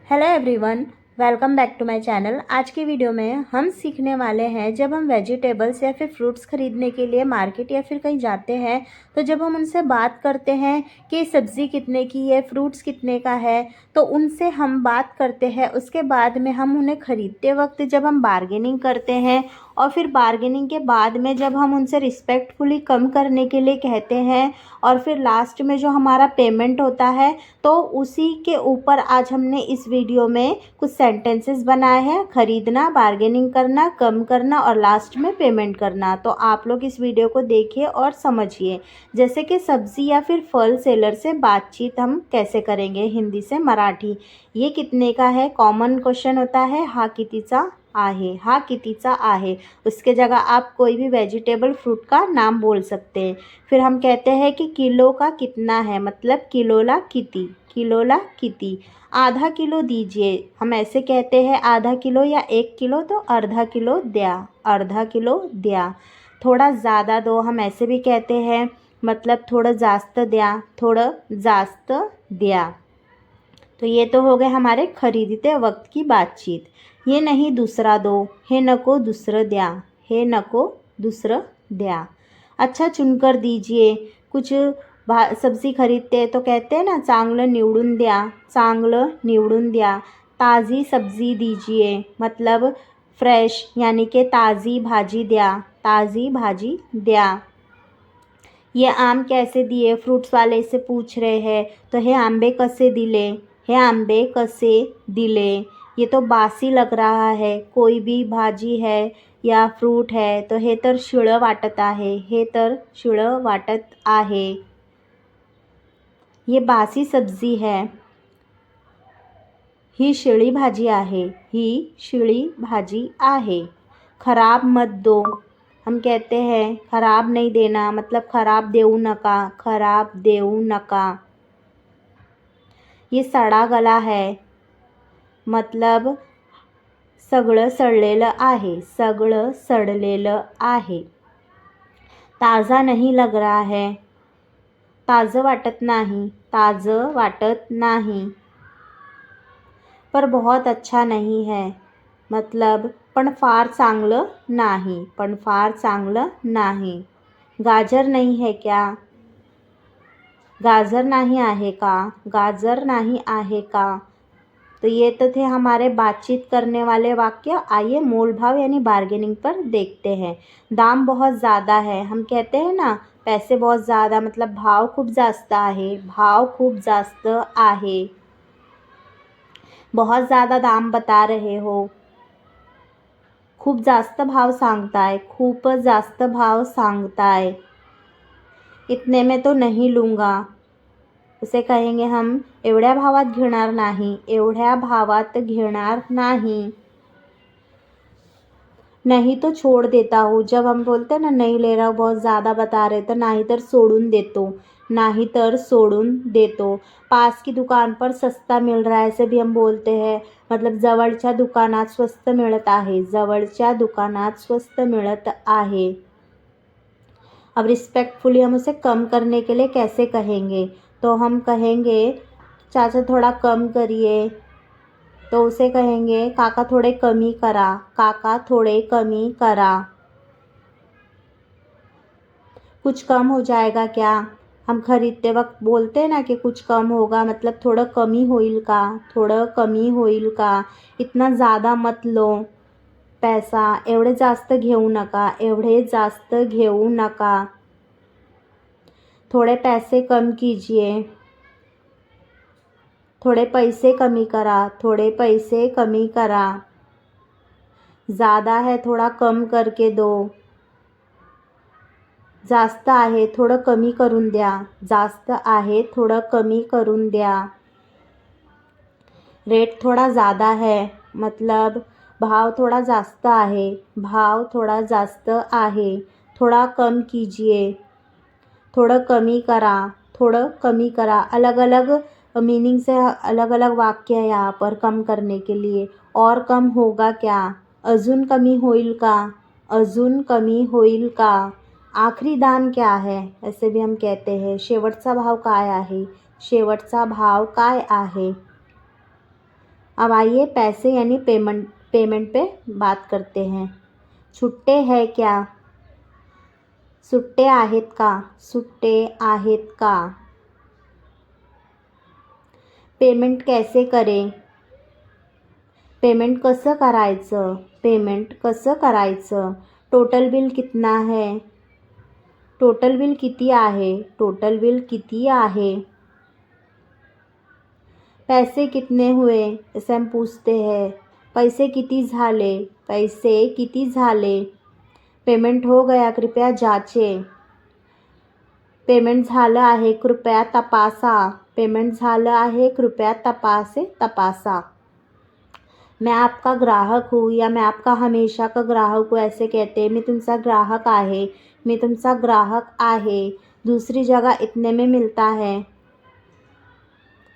Hello everyone, welcome back to my channel. आज की video में हम सीखने वाले हैं, जब हम वेजिटेबल्स या फिर फ्रूट्स ख़रीदने के लिए मार्केट या फिर कहीं जाते हैं, तो जब हम उनसे बात करते हैं कि सब्ज़ी कितने की है, फ्रूट्स कितने का है, तो उनसे हम बात करते हैं। उसके बाद में हम उन्हें ख़रीदते वक्त जब हम बार्गेनिंग करते हैं और फिर बार्गेनिंग के बाद में जब हम उनसे रिस्पेक्टफुली कम करने के लिए कहते हैं और फिर लास्ट में जो हमारा पेमेंट होता है, तो उसी के ऊपर आज हमने इस वीडियो में कुछ सेंटेंसेस बनाए हैं। ख़रीदना, बार्गेनिंग करना, कम करना और लास्ट में पेमेंट करना। तो आप लोग इस वीडियो को देखिए और समझिए। जैसे कि सब्ज़ी या फिर फल सेलर से बातचीत हम कैसे करेंगे, हिंदी से मराठी। ये कितने का है, कॉमन क्वेश्चन होता है। हा कितीचा आहे, हा कितीचा आहे। उसके जगह आप कोई भी वेजिटेबल फ्रूट का नाम बोल सकते हैं। फिर हम कहते हैं कि किलो का कितना है, मतलब किलोला किती, किलोला किती। आधा किलो दीजिए, हम ऐसे कहते हैं आधा किलो या 1 किलो, तो अर्धा किलो द्या, अर्धा किलो द्या। थोड़ा ज़्यादा दो, हम ऐसे भी कहते हैं, मतलब थोडं जास्त द्या, थोडं जास्त द्या। तो ये तो हो गए हमारे खरीदते वक्त की बातचीत। ये नहीं दूसरा दो, हे नको दूसरं द्या, हे नको दूसरं द्या। अच्छा चुनकर दीजिए। कुछ सब्ज़ी खरीदते हैं तो कहते हैं ना, चांगलं निवडून द्या, चांगलं निवडून द्या। ताज़ी सब्ज़ी दीजिए, मतलब फ्रेश, यानी कि ताज़ी भाजी द्या, ताज़ी भाजी द्या। ये आम कैसे दिए, फ्रूट्स वाले से पूछ रहे हैं, तो हे आंबे कसे दिले, हे आंबे कसे दिले। ये तो बासी लग रहा है। कोई भी भाजी है या फ्रूट है तो हे तर शिळं वाटत आहे, हे तर शिळं वाटत आहे। ये बासी सब्ज़ी है, ही शिळी भाजी आहे, ही शिळी भाजी आहे। खराब मत दो, हम कहते हैं खराब नहीं देना, मतलब खराब देऊ नका, खराब देऊ नका। ये सड़ा गला है, मतलब सगळं सडलेलं आहे, सगळं सडलेलं आहे। ताज़ा नहीं लग रहा है, ताज़ं वाटत नाही, ताज़ं वाटत नाही। पर बहुत अच्छा नहीं है, मतलब पण फार चांगलं नाही, पण फार चांगलं नाही। गाजर नहीं है क्या, गाजर नहीं आहे का, गाजर नहीं आहे का। तो ये तो थे हमारे बातचीत करने वाले वाक्य। आइए मोल भाव यानी बार्गेनिंग पर देखते हैं। दाम बहुत ज़्यादा है, हम कहते हैं ना पैसे बहुत ज़्यादा, मतलब भाव खूप जास्त आहे, भाव खूप जास्त आहे। बहुत ज़्यादा दाम बता रहे हो, खूप जास्त भाव सांगताय, खूप जास्त भाव सांगताय। इतने में तो नहीं लूँगा, उसे कहेंगे हम एवढ्या भावात घेणार नाही, एवढ्या भावात घेणार नाही। नहीं तो छोड़ देता हूँ, जब हम बोलते हैं ना नहीं ले रहा हूँ, बहुत ज़्यादा बता रहे, तो नाही तर सोडून देतो, नाही तर सोडून देतो। पास की दुकान पर सस्ता मिल रहा है, ऐसे भी हम बोलते हैं, मतलब जवळच्या दुकानात स्वस्त मिळत आहे, जवळच्या दुकानात स्वस्त मिळत आहे। अब रिस्पेक्टफुली हम उसे कम करने के लिए कैसे कहेंगे, तो हम कहेंगे चाचा थोड़ा कम करिए, तो उसे कहेंगे काका थोड़े कमी करा, काका थोड़े कमी करा। कुछ कम हो जाएगा क्या, हम खरीदते वक्त बोलते हैं ना कि कुछ कम होगा, मतलब थोड़ा कमी होईल का, थोडं कमी होईल का। इतना ज़्यादा मत लो पैसा, एवढे जास्त घेऊ नका, एवढे जास्त घेऊ नका। थोड़े पैसे कम कीजिए, थोड़े पैसे कमी करा, थोड़े पैसे कमी करा। ज़्यादा है थोड़ा कम करके दो, जास्त आहे थोडं कमी करून द्या, जास्त आहे थोडं कमी करून द्या। रेट थोड़ा ज़्यादा है, मतलब भाव थोड़ा जास्त आहे, भाव थोड़ा जास्त आहे। थोड़ा कम कीजिए, थोडं कमी करा, थोडं कमी करा। अलग अलग मीनिंग से अलग अलग वाक्य है यहाँ पर कम करने के लिए। और कम होगा क्या, अजून कमी होईल का, अजून कमी होईल का। आखरी दाम क्या है, ऐसे भी हम कहते हैं। शेवटचा भाव काय आहे, शेवटचा भाव काय आहे। अब आइए पैसे यानी पेमेंट पे बात करते हैं। सुट्टे है क्या? सुट्टे आहेत का? सुट्टे आहेत का? पेमेंट कैसे करें? पेमेंट कसं करायचं? पेमेंट कसं करायचं? टोटल बिल कितना है? टोटल बिल किती आहे? टोटल बिल किती आहे? पैसे कितने हुए? ऐसे हम पूछते हैं। पैसे किती झाले? पैसे किती झाले? पेमेंट हो गया, कृपया जाचे। पेमेंट झालं आहे, कृपया तपासा। पेमेंट झालं आहे, कृपया तपासा। मैं आपका ग्राहक हूँ या मैं आपका हमेशा का ग्राहक हूँ ऐसे कहते हैं। मी तुमचा ग्राहक आहे, मी तुमचा ग्राहक आहे। दूसरी जगह इतने में मिलता है,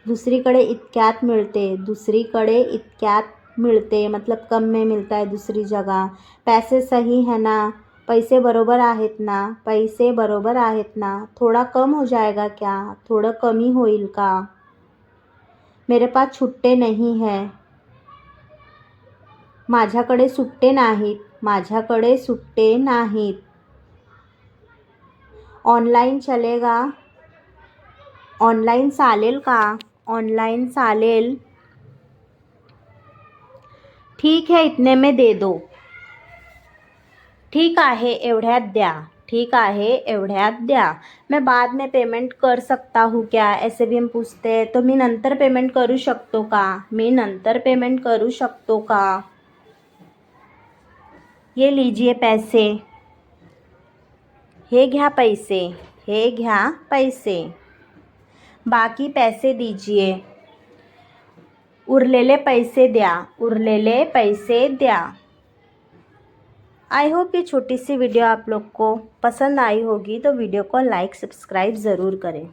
दुसरीकडे इतक्यात मिळते। दुसरीकडे इतक्यात मिळते मतलब कम में मिलता है दूसरी जगह। पैसे सही है ना? पैसे बरोबर आहेत ना? पैसे बरोबर आहेत ना? थोड़ा कम हो जाएगा क्या? थोडं कमी होईल का? मेरे पास छुट्टे नहीं है, माझ्याकडे सुट्टे नाहीत, माझ्याकडे सुट्टे नाहीत। ऑनलाइन चलेगा, ऑनलाइन चालेल का? ऑनलाइन चालेल। ठीक है इतने में दे दो, ठीक आहे एवढ्यात द्या, ठीक आहे एवढ्यात द्या। मैं बाद में पेमेंट कर सकता हूँ क्या? ऐसे भी हम पूछते हैं। तो मी नंतर पेमेंट करू शकतो का? मी नंतर पेमेंट करू शकतो का? ये लीजिए पैसे, हे घ्या पैसे, हे घ्या पैसे। बाकी पैसे दीजिए, उरलेले पैसे द्या, उरलेले पैसे द्या। आई होप ये छोटी सी वीडियो आप लोग को पसंद आई होगी, तो वीडियो को लाइक सब्सक्राइब ज़रूर करें।